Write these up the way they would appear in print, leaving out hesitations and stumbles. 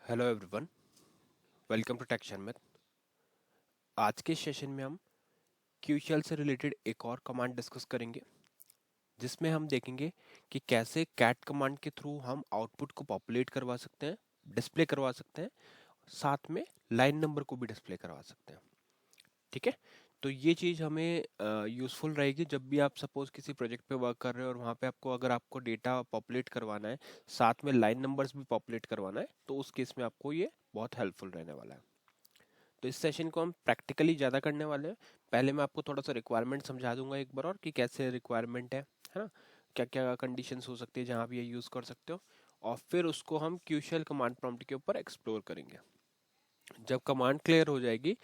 Hello everyone, welcome to टेक्शन में। आज के सेशन में हम क्यूशल से रिलेटेड एक और कमांड डिस्कस करेंगे, जिसमें हम देखेंगे कि कैसे कैट कमांड के थ्रू हम आउटपुट को पॉपुलेट करवा सकते हैं, डिस्प्ले करवा सकते हैं, साथ में लाइन नंबर को भी डिस्प्ले करवा सकते हैं। ठीक है, तो ये चीज़ हमें यूज़फुल रहेगी जब भी आप सपोज किसी प्रोजेक्ट पे वर्क कर रहे हो और वहाँ पे आपको डेटा पॉपुलेट करवाना है, साथ में लाइन नंबर्स भी पॉपुलेट करवाना है, तो उस केस में आपको ये बहुत हेल्पफुल रहने वाला है। तो इस सेशन को हम प्रैक्टिकली ज़्यादा करने वाले हैं। पहले मैं आपको थोड़ा सा रिक्वायरमेंट समझा दूंगा एक बार और कि कैसे रिक्वायरमेंट है ना, क्या क्या कंडीशंस हो सकती है जहाँ आप ये यूज़ कर सकते हो, और फिर उसको हम क्यूशल कमांड प्रॉम्प्ट के ऊपर एक्सप्लोर करेंगे। जब कमांड क्लियर हो जाएगी,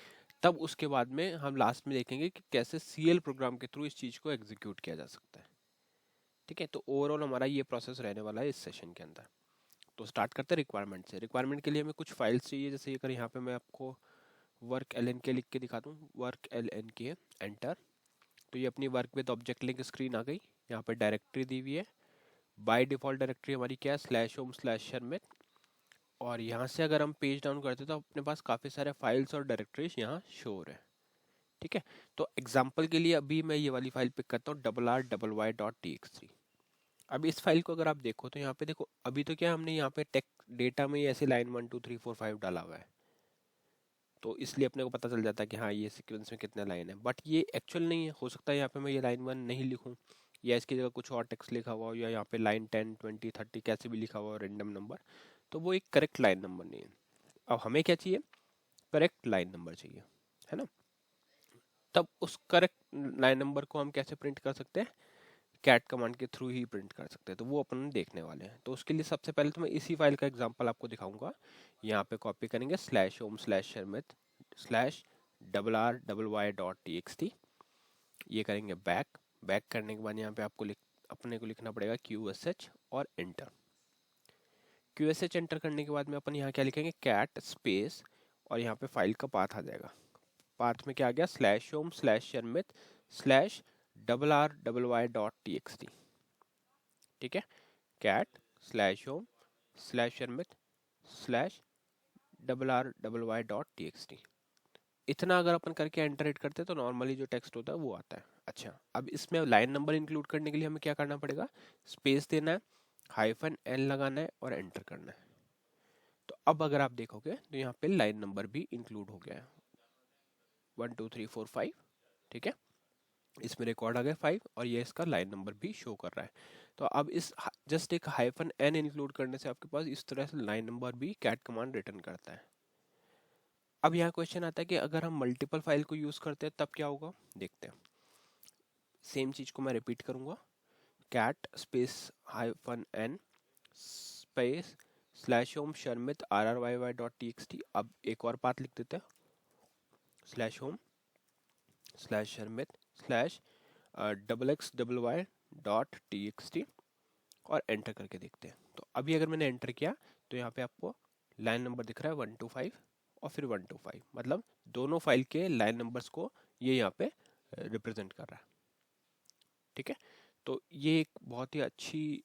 तब उसके बाद में हम लास्ट में देखेंगे कि कैसे सीएल प्रोग्राम के थ्रू इस चीज़ को एग्जीक्यूट किया जा सकता है। ठीक है, तो ओवरऑल हमारा ये प्रोसेस रहने वाला है इस सेशन के अंदर। तो स्टार्ट करते हैं रिक्वायरमेंट से। रिक्वायरमेंट के लिए हमें कुछ फाइल्स चाहिए, जैसे अगर यहाँ पे मैं आपको वर्क एल एन के लिख के दिखा दूँ, वर्क एल एन के एंटर, तो ये अपनी work with object link screen आ गई। यहाँ पे डायरेक्टरी दी हुई है। बाय डिफ़ॉल्ट डायरेक्टरी हमारी क्या है, स्लैश होम स्लैश शर्मित। और यहाँ से अगर हम पेज डाउन करते हैं तो अपने पास काफ़ी सारे फाइल्स और डायरेक्टरीज यहाँ शो हो रहे हैं। ठीक है, तो एग्जाम्पल के लिए अभी मैं ये वाली फाइल पिक करता हूँ, RRYY.txt। अब इस फाइल को अगर आप देखो तो यहाँ पे देखो, अभी तो क्या हमने यहाँ पे टेक डेटा में ऐसे लाइन 1 2 3 4 5 डाला हुआ है, तो इसलिए अपने को पता चल जाता है कि हाँ ये सीक्वेंस में कितने लाइन है। बट ये एक्चुअल नहीं है, हो सकता है यहाँ पे मैं ये लाइन 1 नहीं लिखूँ, या इसकी जगह कुछ और टेक्स्ट लिखा हुआ हो, या यहाँ पे लाइन 10 20 30 कैसे भी लिखा हुआ हो रैंडम नंबर, तो वो एक करेक्ट लाइन नंबर नहीं है। अब हमें क्या चाहिए, करेक्ट लाइन नंबर चाहिए, है ना। तब उस करेक्ट लाइन नंबर को हम कैसे प्रिंट कर सकते हैं, कैट कमांड के थ्रू ही प्रिंट कर सकते हैं। तो वो अपन देखने वाले हैं। तो उसके लिए सबसे पहले तो मैं इसी फाइल का एग्जांपल आपको दिखाऊंगा। यहाँ पे कॉपी करेंगे slash home slash Sharmit slash RRYY.txt। ये करेंगे बैक। बैक करने के बाद यहाँ पे अपने को लिखना पड़ेगा QSH और एंटर। QSH एंटर करने के बाद में अपन यहाँ क्या लिखेंगे, कैट स्पेस, और यहाँ पे फाइल का पाथ आ जाएगा। पाथ में क्या आ गया, slash home slash Sharmit slash RRYY.txt। ठीक है, cat slash home slash Sharmit slash RRYY.txt। इतना अगर अपन करके एंटर हिट करते हैं तो नॉर्मली जो टेक्स्ट होता है वो आता है। अच्छा, अब इसमें लाइन नंबर इंक्लूड करने के लिए हमें क्या करना पड़ेगा, स्पेस देना है, -n लगाना है और एंटर करना है। तो अब अगर आप देखोगे तो यहाँ पे लाइन नंबर भी इंक्लूड हो गया है, 1 2 3 4 5। ठीक है, इसमें रिकॉर्ड आ गया 5, और ये इसका लाइन नंबर भी शो कर रहा है। तो अब इस जस्ट एक -n इंक्लूड करने से आपके पास इस तरह से लाइन नंबर भी कैट कमांड रिटर्न करता है। अब यहाँ क्वेश्चन आता है कि अगर हम मल्टीपल फाइल को यूज करते हैं तब क्या होगा, देखते हैं। सेम चीज को मैं रिपीट करूंगा, cat space -n space slash home Sharmit RRYY.txt। अब एक और पाथ लिख देते हैं, slash home slash Sharmit slash XXY.txt, और एंटर करके देखते हैं। तो अभी अगर मैंने एंटर किया तो यहाँ पे आपको लाइन नंबर दिख रहा है 1 2 5 और फिर 1 2 5, मतलब दोनों फाइल के लाइन नंबर्स को ये यहाँ पे रिप्रेजेंट कर रहा है। ठीक है, तो ये एक बहुत ही अच्छी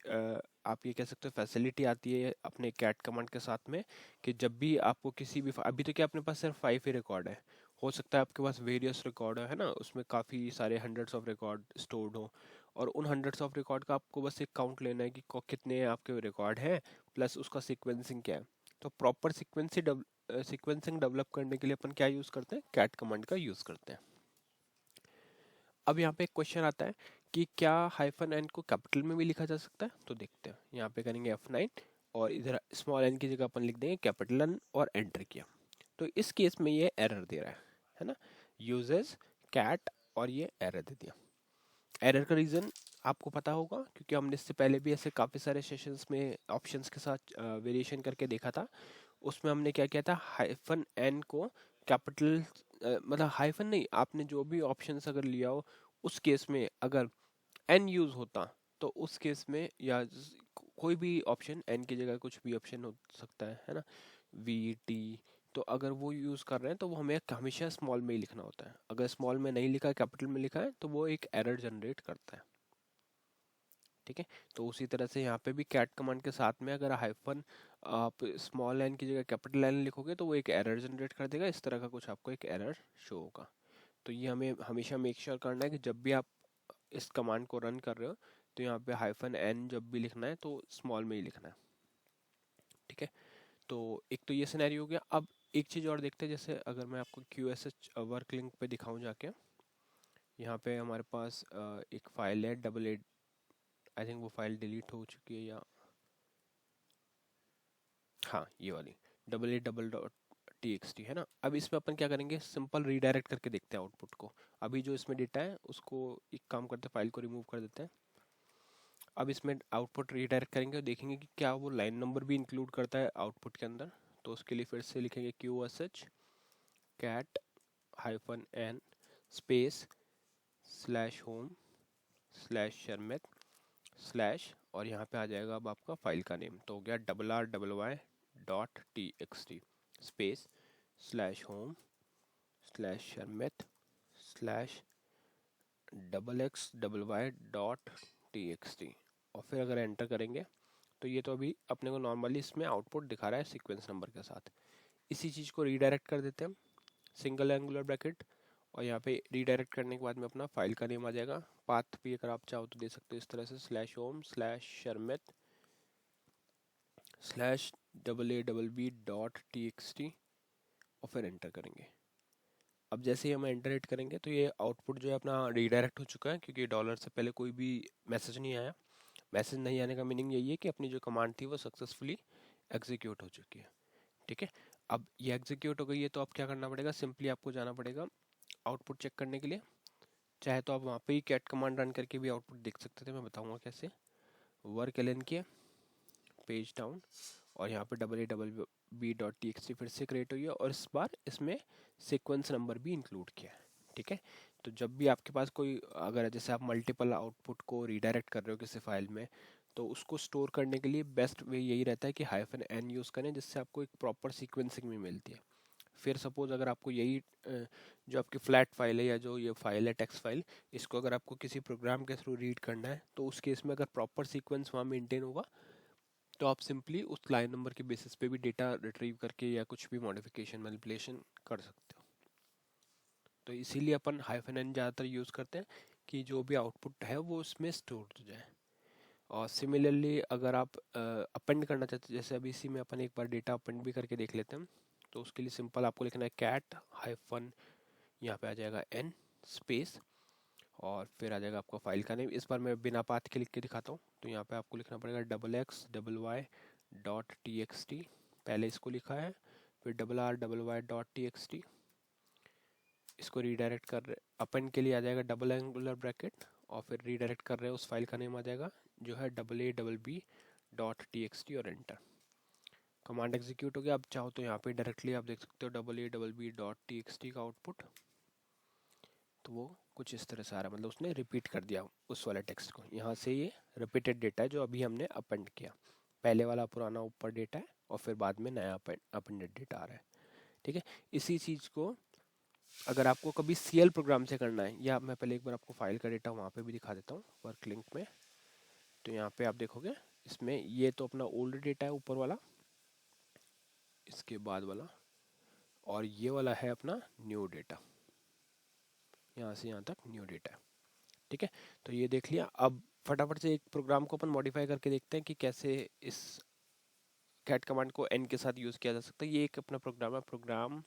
आप ये कह सकते हो फैसिलिटी आती है अपने कैट कमांड के साथ में, कि जब भी आपको किसी भी अभी तो क्या अपने पास सिर्फ 5 ही रिकॉर्ड है, हो सकता है आपके पास वेरियस रिकॉर्ड है ना, उसमें काफ़ी सारे हंड्रेड्स ऑफ रिकॉर्ड स्टोर्ड हो, और उन हंड्रेड्स ऑफ रिकॉर्ड का आपको बस एक काउंट लेना है कि कितने आपके रिकॉर्ड हैं, प्लस उसका सीक्वेंसिंग क्या है। तो प्रॉपर सीक्वेंसिंग डेवलप करने के लिए अपन क्या यूज़ करते हैं, कैट कमांड का यूज़ करते हैं। अब यहाँ पे एक क्वेश्चन आता है कि क्या -n को कैपिटल में भी लिखा जा सकता है, तो देखते हैं। यहाँ पे करेंगे F9, और इधर स्मॉल n की जगह अपन लिख देंगे कैपिटल N और एंटर किया। तो इस केस में ये एरर दे रहा है ना, यूजेस कैट, और ये एरर दे दिया। एरर का रीज़न आपको पता होगा, क्योंकि हमने इससे पहले भी ऐसे काफ़ी सारे सेशंस में ऑप्शंस के साथ वेरिएशन करके देखा था। उसमें हमने क्या किया था, -n को कैपिटल मतलब हाइफन नहीं, आपने जो भी ऑप्शंस अगर लिया हो उस केस में अगर n यूज होता, तो उस केस में या कोई भी ऑप्शन n की जगह कुछ भी ऑप्शन हो सकता है ना, VT, तो अगर वो यूज़ कर रहे हैं तो वो हमें हमेशा स्मॉल में ही लिखना होता है। अगर स्मॉल में नहीं लिखा है, कैपिटल में लिखा है, तो वो एक एरर जनरेट करता है। ठीक है। तो उसी तरह से यहाँ पे भी कैट कमांड के साथ में अगर हाइफन आप स्मॉल एन की जगह कैपिटल एन लिखोगे तो वो एक एरर जनरेट कर देगा, इस तरह का कुछ आपको एक एरर शो होगा। तो ये हमें हमेशा मेक श्योर करना है कि जब भी आप इस कमांड को रन कर रहे हो तो यहाँ पे हाइफन एन जब भी लिखना है तो स्मॉल में ही लिखना है, ठीक है। तो एक तो ये सिनेरियो हो गया। अब एक चीज़ और देखते हैं, जैसे अगर मैं आपको QSH वर्क लिंक पे दिखाऊं जाके, यहाँ पे हमारे पास एक फाइल है डबल एट, आई थिंक वो फाइल डिलीट हो चुकी है या हाँ ये वाली $88 है ना। अब इसमें अपन क्या करेंगे, सिंपल रीडायरेक्ट करके देखते हैं आउटपुट को। अभी जो इसमें डेटा है उसको एक काम करते हैं, फाइल को रिमूव कर देते हैं। अब इसमें आउटपुट रीडायरेक्ट करेंगे और देखेंगे कि क्या वो लाइन नंबर भी इंक्लूड करता है आउटपुट के अंदर। तो उसके लिए फिर से लिखेंगे QSH cat hyphen n space slash home slash Sharmit slash, और यहाँ पे आ जाएगा अब आपका फाइल का नेम। तो हो गया RRY.txt space slash home slash Sharmit slash XXY.txt। और फिर अगर एंटर करेंगे तो ये तो अभी अपने को नॉर्मली इसमें आउटपुट दिखा रहा है सीक्वेंस नंबर के साथ। इसी चीज़ को रीडायरेक्ट कर देते हैं सिंगल एंगुलर ब्रैकेट, और यहाँ पे रीडायरेक्ट करने के बाद में अपना फाइल का नेम आ जाएगा। पाथ भी अगर आप चाहो तो दे सकते हो इस तरह से, slash home slash Sharmit slash AABB.txt, और फिर एंटर करेंगे। अब जैसे ही हम एंटर हिट करेंगे तो ये आउटपुट जो है अपना रीडायरेक्ट हो चुका है, क्योंकि डॉलर से पहले कोई भी मैसेज नहीं आया। मैसेज नहीं आने का मीनिंग यही है कि अपनी जो कमांड थी वो सक्सेसफुली एग्जीक्यूट हो चुकी है, ठीक है। अब ये एग्जीक्यूट हो गई है तो अब क्या करना पड़ेगा, सिंपली आपको जाना पड़ेगा आउटपुट चेक करने के लिए। चाहे तो आप वहाँ पे ही कैट कमांड रन करके भी आउटपुट देख सकते थे, मैं बताऊँगा कैसे। वर्क एल एन किया, पेज डाउन, और यहाँ पे AABB.txt फिर से क्रिएट हुई है, और इस बार इसमें सीक्वेंस नंबर भी इंक्लूड किया है, ठीक है। तो जब भी आपके पास कोई, अगर जैसे आप मल्टीपल आउटपुट को रीडायरेक्ट कर रहे हो किसी फाइल में, तो उसको स्टोर करने के लिए बेस्ट वे यही रहता है कि हाइफन एन यूज़ करें, जिससे आपको एक प्रॉपर सीक्वेंसिंग भी मिलती है। फिर सपोज अगर आपको यही जो आपकी फ्लैट फाइल है या जो ये फाइल है टेक्स्ट फाइल, इसको अगर आपको किसी प्रोग्राम के थ्रू रीड करना है तो उस केस में अगर प्रॉपर सीक्वेंस वहाँ मेंटेन होगा तो आप सिंपली उस लाइन नंबर के बेसिस पे भी डेटा रिट्रीव करके या कुछ भी मॉडिफिकेशन मैनिपुलेशन कर सकते हो। तो इसीलिए अपन हाइफन एन ज़्यादातर यूज़ करते हैं कि जो भी आउटपुट है वो उसमें स्टोर हो जाए। और सिमिलरली अगर आप अपेंड करना चाहते हैं, जैसे अभी इसी में अपन एक बार डेटा अपेंड भी करके देख लेते हैं, तो उसके लिए सिंपल आपको लिखना है कैट हाइफन, यहाँ पे आ जाएगा एन स्पेस, और फिर आ जाएगा आपका फाइल का नेम। इस बार मैं बिना पाथ के लिख के दिखाता हूँ। तो यहाँ पे आपको लिखना पड़ेगा XXY.txt, पहले इसको लिखा है, फिर RRY.txt, इसको रीडायरेक्ट कर रहे, अपेंड के लिए आ जाएगा डबल एंगुलर ब्रैकेट, और फिर रीडायरेक्ट कर रहे हैं उस फाइल का नेम आ जाएगा जो है AABB.txt, और एंटर। कमांड एग्जीक्यूट हो गया। अब चाहो तो यहाँ पे डायरेक्टली आप देख सकते हो AABB.txt का आउटपुट, तो वो कुछ इस तरह से आ रहा है, मतलब उसने रिपीट कर दिया उस वाले टेक्स्ट को। यहाँ से ये रिपीटेड डेटा है जो अभी हमने अपेंड किया, पहले वाला पुराना ऊपर डेटा है और फिर बाद में नया अपेंडेड डेटा आ रहा है, ठीक है। इसी चीज़ को अगर आपको कभी CL प्रोग्राम से करना है, या मैं पहले एक बार आपको फाइल का डेटा वहाँ पे भी दिखा देता हूँ वर्क लिंक में। तो यहाँ पे आप देखोगे इसमें ये तो अपना ओल्ड डेटा है ऊपर वाला, इसके बाद वाला, और ये वाला है अपना न्यू डेटा, यहाँ से यहाँ तक न्यू डेटा है, ठीक है। तो ये देख लिया। अब फटाफट से एक प्रोग्राम को अपन मॉडिफाई करके देखते हैं कि कैसे इस कैट कमांड को एन के साथ यूज़ किया जा सकता है। ये एक अपना प्रोग्राम है, program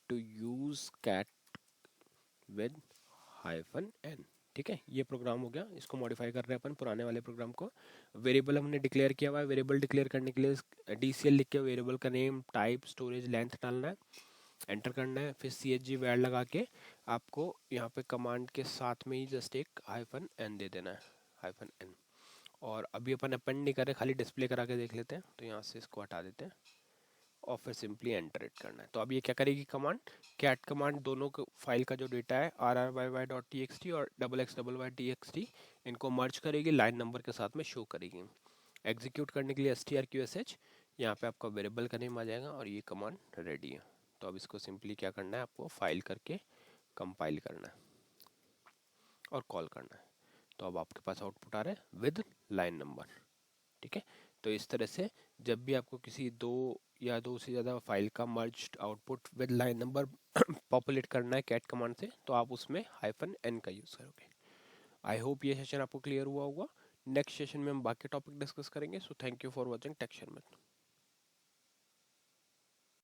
to use cat with hyphen N, ठीक है। ये प्रोग्राम हो गया, इसको मॉडिफाई कर रहे हैं अपन पुराने वाले प्रोग्राम को। वेरिएबल हमने डिक्लेयर किया हुआ है, वेरिएबल डिक्लेयर करने के लिए DCL लिख के वेरिएबल का नेम, टाइप, स्टोरेज, लेंथ डालना है, एंटर करना है, फिर CHG वैर लगा के आपको यहाँ पे कमांड के साथ में ही जस्ट एक हाइफन एन दे देना है, हाइफन एन। और अभी अपन अपेंड नहीं कर रहे, खाली डिस्प्ले करा के देख लेते हैं। तो यहाँ से इसको हटा देते हैं और फिर सिंपली एंटर इट करना है। तो अब ये क्या करेगी कमांड, कैट कमांड दोनों फाइल का जो डेटा है RRY.txt और XXY.txt, इनको मर्ज करेगी, लाइन नंबर के साथ में शो करेगी। एग्जीक्यूट करने के लिए strqsh, यहाँ पे आपका वेरिएबल का नेम आ जाएगा और ये कमांड रेडी है। तो अब इसको सिंपली क्या करना है, आपको फाइल करके कंपाइल करना है और कॉल करना है। तो अब आपके पास आउटपुट आ रहा है विद लाइन नंबर। ठीक है, तो इस तरह से जब भी आपको किसी दो या दो से ज़्यादा फाइल का merged output with line number populate करना है कैट कमांड से, तो आप उसमें -n का यूज़ करोगे। आई होप ये सेशन आपको क्लियर हुआ होगा। नेक्स्ट सेशन में हम बाकी टॉपिक डिस्कस करेंगे। So thank you for watching टेक्शन में।